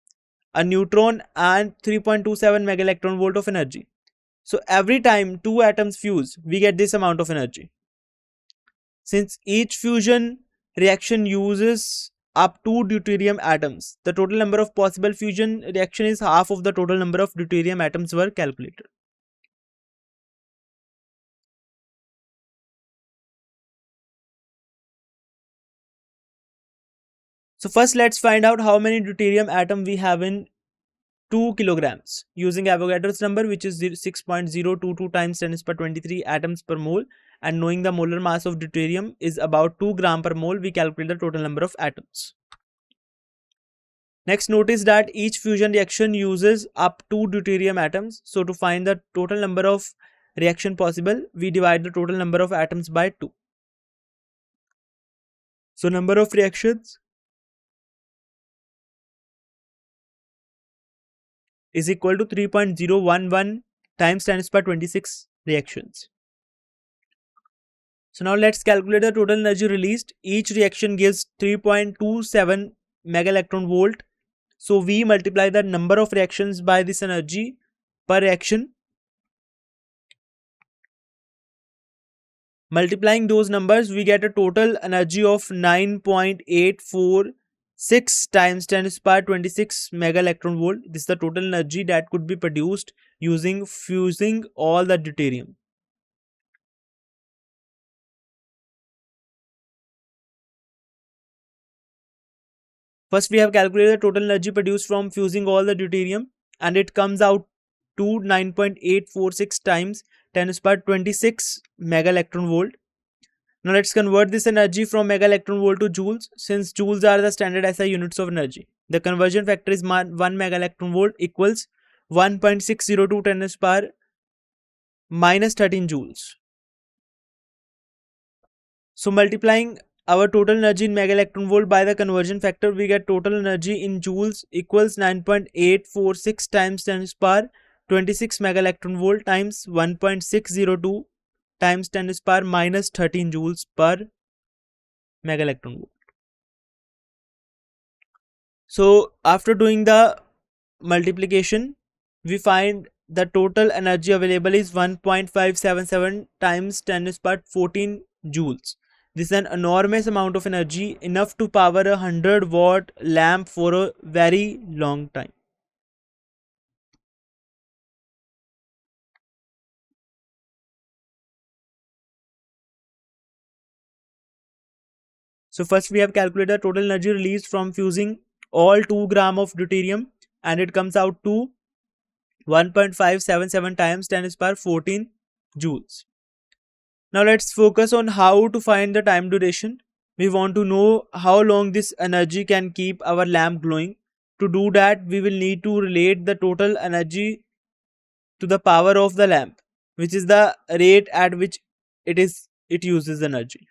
Speaker 1: a neutron, and 3.27 mega electron volt of energy. So every time 2 atoms fuse, we get this amount of energy. Since each fusion reaction uses up to deuterium atoms, the total number of possible fusion reaction is half of the total number of deuterium atoms were calculated. So first let's find out how many deuterium atom we have in 2 kilograms using Avogadro's number, which is 6.022 times 10 to the power 23 atoms per mole, and knowing the molar mass of deuterium is about 2 gram per mole, we calculate the total number of atoms. Next, notice that each fusion reaction uses up to deuterium atoms. So to find the total number of reaction possible, we divide the total number of atoms by 2. So number of reactions is equal to 3.011 times 10 to the power 26 reactions. So now let's calculate the total energy released. Each reaction gives 3.27 mega electron volt. So we multiply the number of reactions by this energy per reaction. Multiplying those numbers, we get a total energy of 9.846 times 10 to the power 26 mega electron volt. This is the total energy that could be produced using fusing all the deuterium. First, we have calculated the total energy produced from fusing all the deuterium, and it comes out to 9.846 times 10 to the power 26 mega electron volt. Now let's convert this energy from mega electron volt to joules. Since joules are the standard SI units of energy, the conversion factor is 1 mega electron volt equals 1.602 10 to the power minus 13 joules. So multiplying our total energy in mega electron volt by the conversion factor, we get total energy in joules equals 9.846 times 10 to the power 26 mega electron volt times 1.602 times 10 to the power minus 13 joules per mega electron volt. So after doing the multiplication, we find the total energy available is 1.577 times 10 to the power 14 joules. This is an enormous amount of energy, enough to power a 100-watt lamp for a very long time. So first we have calculated the total energy released from fusing all 2 gram of deuterium, and it comes out to 1.577 times 10 to the power 14 joules. Now let's focus on how to find the time duration. We want to know how long this energy can keep our lamp glowing. To do that, we will need to relate the total energy to the power of the lamp, which is the rate at which it uses energy.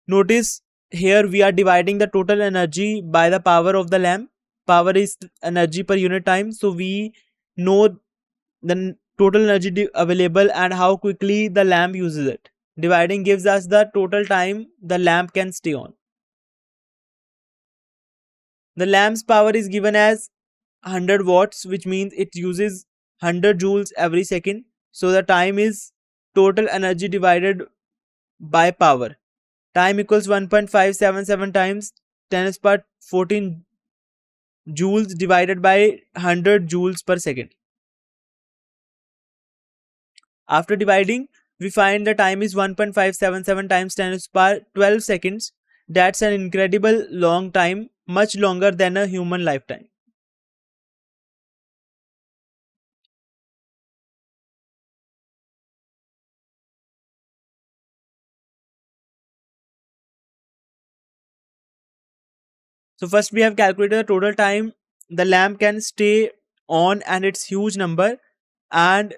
Speaker 1: Notice here we are dividing the total energy by the power of the lamp. Power is energy per unit time, so we know the total energy available and how quickly the lamp uses it. Dividing gives us the total time the lamp can stay on. The lamp's power is given as 100 watts, which means it uses 100 joules every second. So the time is total energy divided by power. Time equals 1.577 times 10 to the power 14 joules divided by 100 joules per second. After dividing, we find the time is 1.577 times 10 to the power 12 seconds. That's an incredible long time, much longer than a human lifetime. So first we have calculated the total time the lamp can stay on and its huge number, and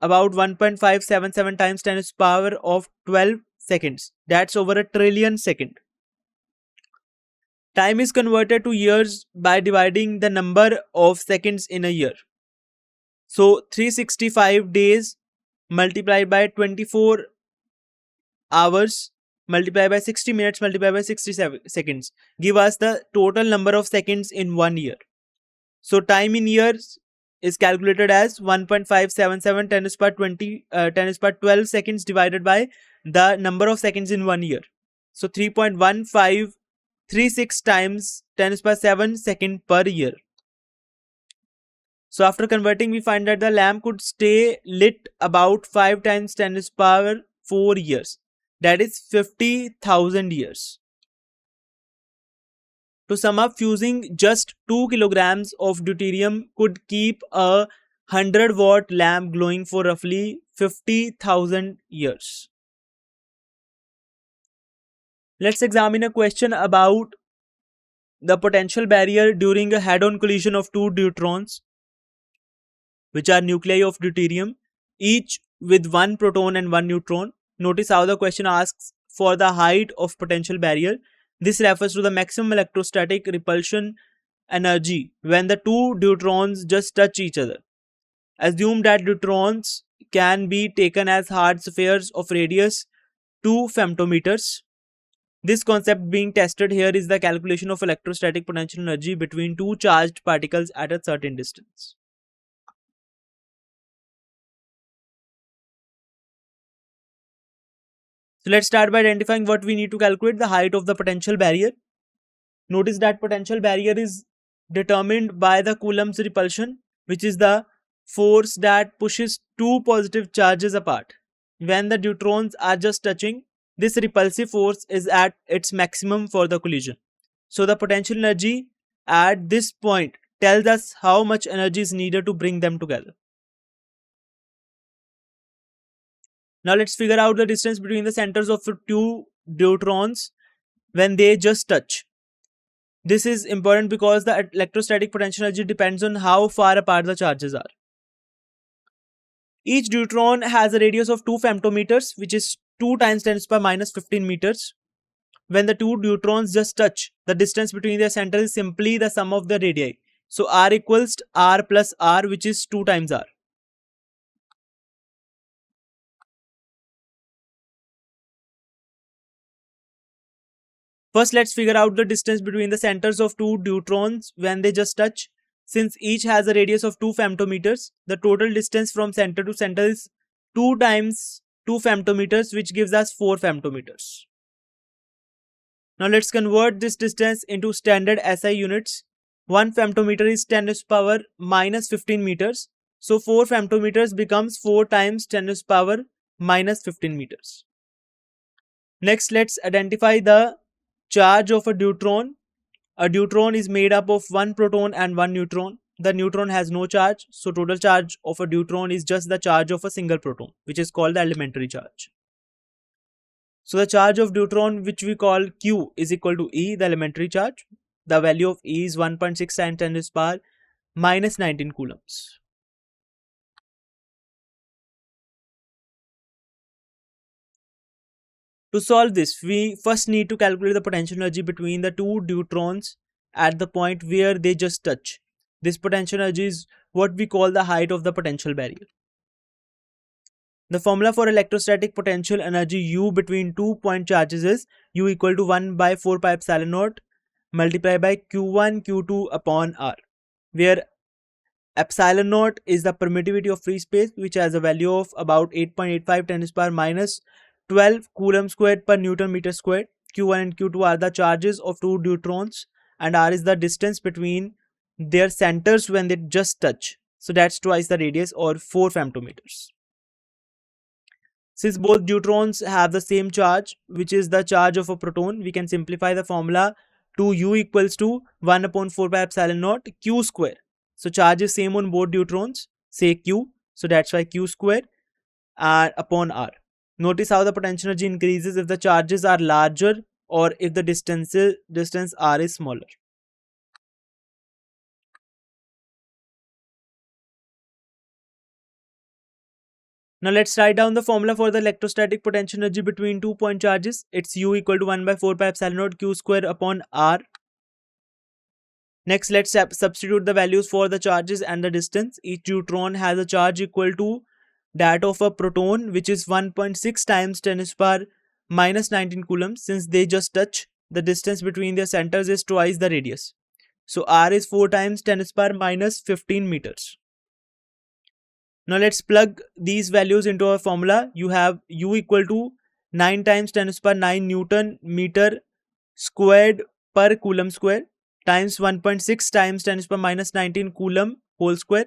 Speaker 1: about 1.577 times 10 to the power of 12 seconds. That's over a trillion second. Time is converted to years by dividing the number of seconds in a year. So 365 days multiplied by 24 hours multiplied by 60 minutes multiplied by 67 seconds give us the total number of seconds in 1 year. So time in years is calculated as 1.577 10 to the power 10 to the power 12 seconds divided by the number of seconds in 1 year. So 3.1536 times 10 to the power 7 second per year. So after converting, we find that the lamp could stay lit about 5 times 10 to the power 4 years. That is 50,000 years. To sum up, fusing just 2 kilograms of deuterium could keep a 100-watt lamp glowing for roughly 50,000 years. Let's examine a question about the potential barrier during a head-on collision of two deuterons, which are nuclei of deuterium, each with one proton and one neutron. Notice how the question asks for the height of potential barrier. This refers to the maximum electrostatic repulsion energy when the two deuterons just touch each other. Assume that deuterons can be taken as hard spheres of radius 2 femtometers. This concept being tested here is the calculation of electrostatic potential energy between two charged particles at a certain distance. So let's start by identifying what we need to calculate: the height of the potential barrier. Notice that potential barrier is determined by the Coulomb's repulsion, which is the force that pushes two positive charges apart. When the deuterons are just touching, this repulsive force is at its maximum for the collision. So the potential energy at this point tells us how much energy is needed to bring them together. Now let's figure out the distance between the centers of two deuterons when they just touch. This is important because the electrostatic potential energy depends on how far apart the charges are. Each deuteron has a radius of 2 femtometers, which is 2 times 10 to the power minus 15 meters. When the two deuterons just touch, the distance between their centers is simply the sum of the radii. So r equals r plus r, which is 2 times r. First, let's figure out the distance between the centers of two deuterons when they just touch. Since each has a radius of 2 femtometers, the total distance from center to center is 2 times 2 femtometers, which gives us 4 femtometers. Now let's convert this distance into standard SI units. 1 femtometer is 10 to the power minus 15 meters. So 4 femtometers becomes 4 times 10 to the power minus 15 meters. Next, let's identify the charge of a deuteron. A deuteron is made up of 1 proton and 1 neutron. The neutron has no charge, so total charge of a deuteron is just the charge of a single proton, which is called the elementary charge. So the charge of deuteron, which we call Q, is equal to E, the elementary charge. The value of E is 1.6 times 10 to the power minus 19 coulombs. To solve this, we first need to calculate the potential energy between the two deuterons at the point where they just touch. This potential energy is what we call the height of the potential barrier. The formula for electrostatic potential energy U between 2 point charges is U equal to 1 by 4 pi epsilon naught multiplied by Q1 Q2 upon R, where epsilon naught is the permittivity of free space, which has a value of about 8.85 10 to the power minus 12 coulomb squared per Newton meter squared. Q1 and Q2 are the charges of two deuterons, and R is the distance between their centers when they just touch. So that's twice the radius, or 4 femtometers. Since both deuterons have the same charge, which is the charge of a proton, we can simplify the formula to U equals to 1 upon 4 pi epsilon naught Q square. So charge is same on both deuterons, say Q, so that's why Q square upon R. Notice how the potential energy increases if the charges are larger or if the distance R is smaller. Now let's write down the formula for the electrostatic potential energy between 2 point charges. It's U equal to 1 by 4 pi epsilon naught Q square upon R. Next, let's substitute the values for the charges and the distance. Each deuteron has a charge equal to that of a proton, which is 1.6 times 10 to the power minus 19 coulombs. Since they just touch, the distance between their centers is twice the radius. So R is 4 times 10 to the power minus 15 meters. Now let's plug these values into our formula. You have U equal to 9 times 10 to the power 9 Newton meter squared per coulomb square times 1.6 times 10 to the power minus 19 coulomb whole square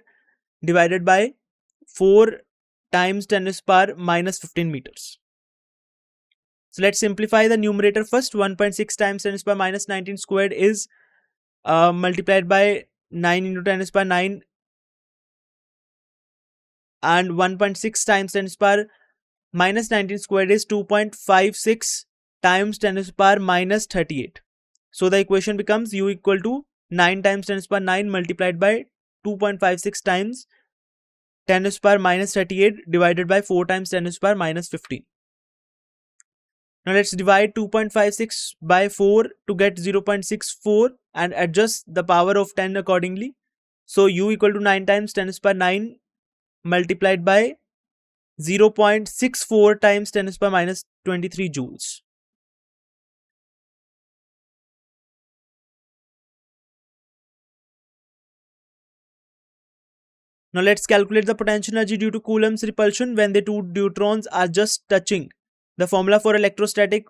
Speaker 1: divided by 4 times 10 to the power minus 15 meters. So let's simplify the numerator first. 1.6 times 10 to the power minus 19 squared is multiplied by 9 into 10 to the power 9, and 1.6 times 10 to the power minus 19 squared is 2.56 times 10 to the power minus 38. So the equation becomes U equal to 9 times 10 to the power 9 multiplied by 2.56 times 10 to the power minus 38 divided by 4 times 10 to the power minus 15. Now let's divide 2.56 by 4 to get 0.64 and adjust the power of 10 accordingly. So U equal to 9 times 10 to the power 9 multiplied by 0.64 times 10 to the power minus 23 joules. Now let's calculate the potential energy due to Coulomb's repulsion when the two deuterons are just touching. The formula for electrostatic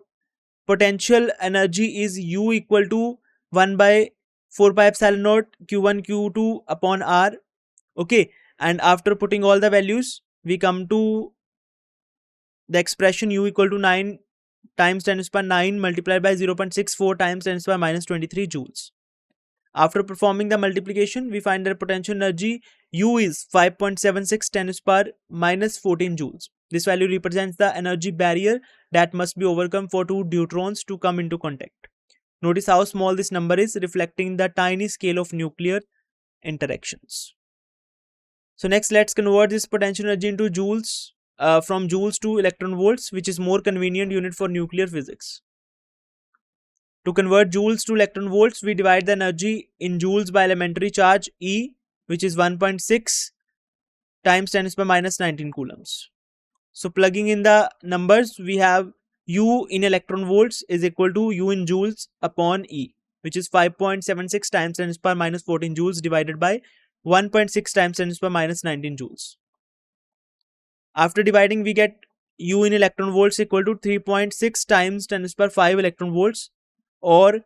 Speaker 1: potential energy is U equal to 1 by 4 pi epsilon naught Q1 Q2 upon R. Okay, and after putting all the values, we come to the expression U equal to 9 times 10 to the power 9 multiplied by 0.64 times 10 to the power minus 23 joules. After performing the multiplication, we find that potential energy U is 5.76 10 to the power minus 14 joules. This value represents the energy barrier that must be overcome for two deuterons to come into contact. Notice how small this number is, reflecting the tiny scale of nuclear interactions. So next, let's convert this potential energy into joules, from joules to electron volts, which is more convenient unit for nuclear physics. To convert joules to electron volts, we divide the energy in joules by elementary charge E, which is 1.6 times 10 to the power minus 19 coulombs. So plugging in the numbers, we have U in electron volts is equal to U in joules upon E, which is 5.76 times 10 to the power minus 14 joules divided by 1.6 times 10 to the power minus 19 joules. After dividing, we get U in electron volts equal to 3.6 times 10 to the power 5 electron volts, or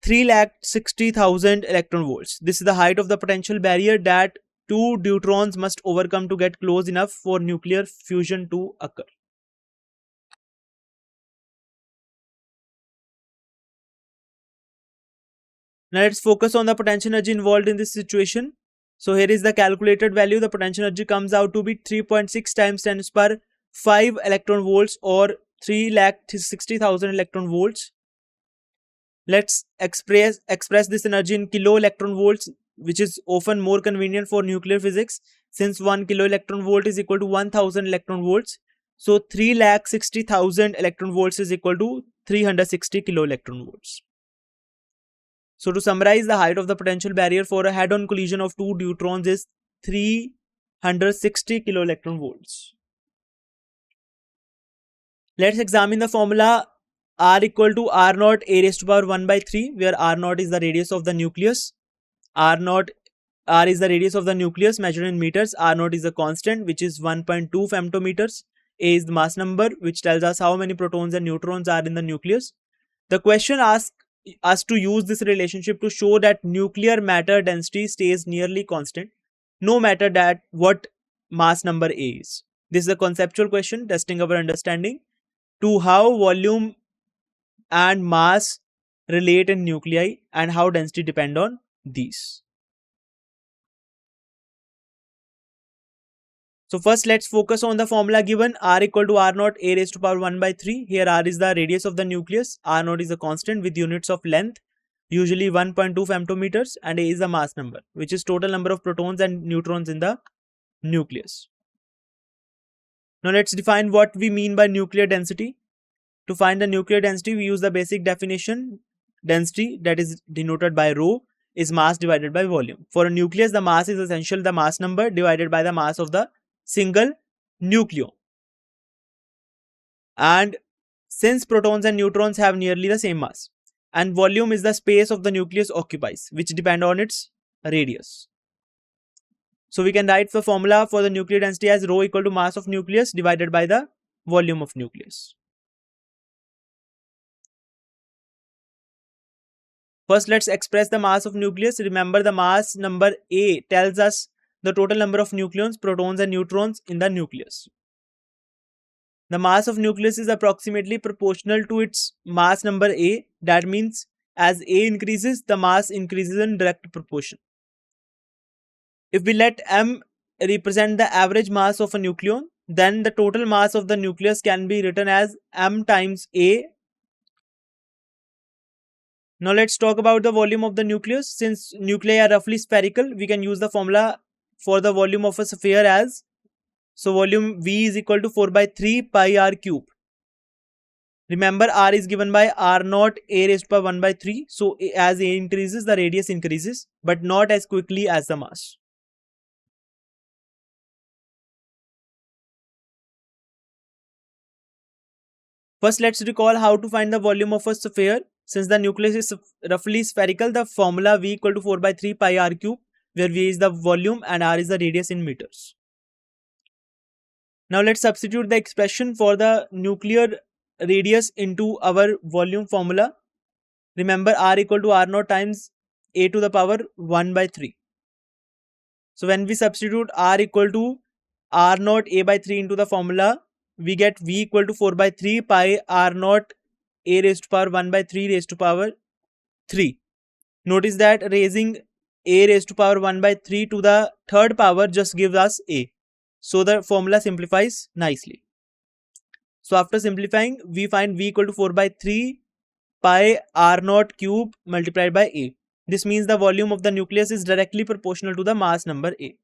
Speaker 1: 3,60,000 electron volts. This is the height of the potential barrier that two deuterons must overcome to get close enough for nuclear fusion to occur. Now let's focus on the potential energy involved in this situation. So here is the calculated value. The potential energy comes out to be 3.6 times 10 to the power 5 electron volts, or 3,60,000 electron volts. Let's express this energy in kilo electron volts, which is often more convenient for nuclear physics, since 1 kilo electron volt is equal to 1000 electron volts. So 3,60,000 electron volts is equal to 360 kilo electron volts. So to summarize, the height of the potential barrier for a head-on collision of two deuterons is 360 kilo electron volts. Let's examine the formula R equal to R naught a raised to power 1 by 3, where R naught is the radius of the nucleus. R is the radius of the nucleus measured in meters. R naught is a constant, which is 1.2 femtometers. A is the mass number, which tells us how many protons and neutrons are in the nucleus. The question asks us to use this relationship to show that nuclear matter density stays nearly constant, no matter that what mass number A is. This is a conceptual question testing our understanding to how volume and mass relate in nuclei and how density depend on these. So first let's focus on the formula given. R equal to R naught a raised to power 1 by 3. Here R is the radius of the nucleus. R naught is a constant with units of length, usually 1.2 femtometers, and A is the mass number, which is total number of protons and neutrons in the nucleus. Now let's define what we mean by nuclear density. To find the nuclear density, we use the basic definition. Density, that is denoted by rho, is mass divided by volume. For a nucleus, the mass is essentially the mass number divided by the mass of the single nucleon. And since protons and neutrons have nearly the same mass, and volume is the space of the nucleus occupies, which depend on its radius. So we can write the formula for the nuclear density as rho equal to mass of nucleus divided by the volume of nucleus. First, let's express the mass of nucleus. Remember, the mass number A tells us the total number of nucleons, protons and neutrons in the nucleus. The mass of nucleus is approximately proportional to its mass number A. That means as A increases, the mass increases in direct proportion. If we let M represent the average mass of a nucleon, then the total mass of the nucleus can be written as M times A. Now let's talk about the volume of the nucleus. Since nuclei are roughly spherical, we can use the formula for the volume of a sphere as, so volume V is equal to 4 by 3 pi r cube. Remember, R is given by R naught a raised to power 1 by 3. So as A increases, the radius increases, but not as quickly as the mass. First, let's recall how to find the volume of a sphere. Since the nucleus is roughly spherical, the formula V equal to 4 by 3 pi r cube, where V is the volume and R is the radius in meters. Now let's substitute the expression for the nuclear radius into our volume formula. Remember, R equal to R naught times A to the power 1 by 3. So when we substitute R equal to R naught A by 3 into the formula, we get V equal to 4 by 3 pi R naught A raised to power 1 by 3 raised to power 3. Notice that raising A raised to power 1 by 3 to the third power just gives us A. So the formula simplifies nicely. So after simplifying, we find V equal to 4 by 3 pi R naught cube multiplied by A. This means the volume of the nucleus is directly proportional to the mass number A.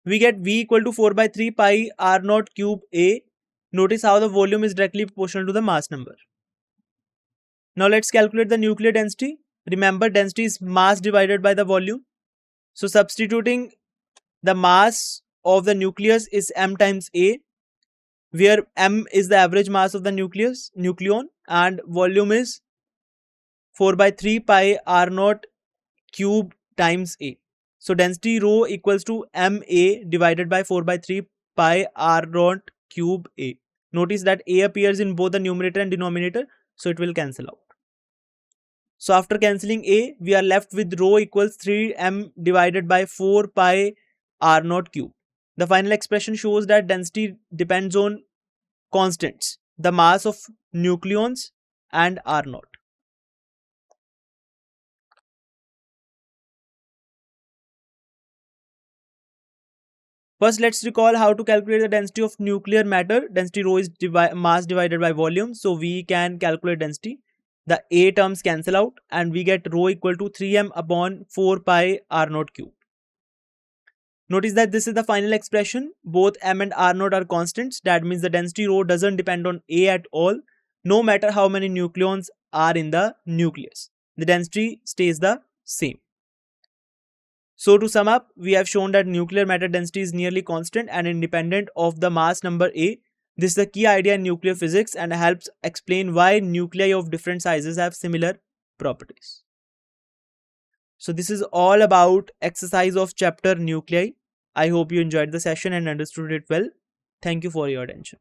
Speaker 1: We get V equal to 4 by 3 pi R naught cube A. Notice how the volume is directly proportional to the mass number. Now let's calculate the nuclear density. Remember, density is mass divided by the volume. So substituting the mass of the nucleus is M times A, where M is the average mass of the nucleon, and volume is 4 by 3 pi R naught cube times A. So density rho equals to MA divided by 4 by 3 pi R naught cube A. Notice that A appears in both the numerator and denominator, so it will cancel out. So after cancelling A, we are left with rho equals 3m divided by 4 pi R naught cube. The final expression shows that density depends on constants, the mass of nucleons and R naught. First, let's recall how to calculate the density of nuclear matter. Density rho is mass divided by volume, so we can calculate density. The A terms cancel out and we get rho equal to 3m upon 4 pi R naught cube. Notice that this is the final expression. Both m and R naught are constants. That means the density rho doesn't depend on A at all, no matter how many nucleons are in the nucleus. The density stays the same. So to sum up, we have shown that nuclear matter density is nearly constant and independent of the mass number A. This is the key idea in nuclear physics and helps explain why nuclei of different sizes have similar properties. So this is all about exercise of chapter nuclei. I hope you enjoyed the session and understood it well. Thank you for your attention.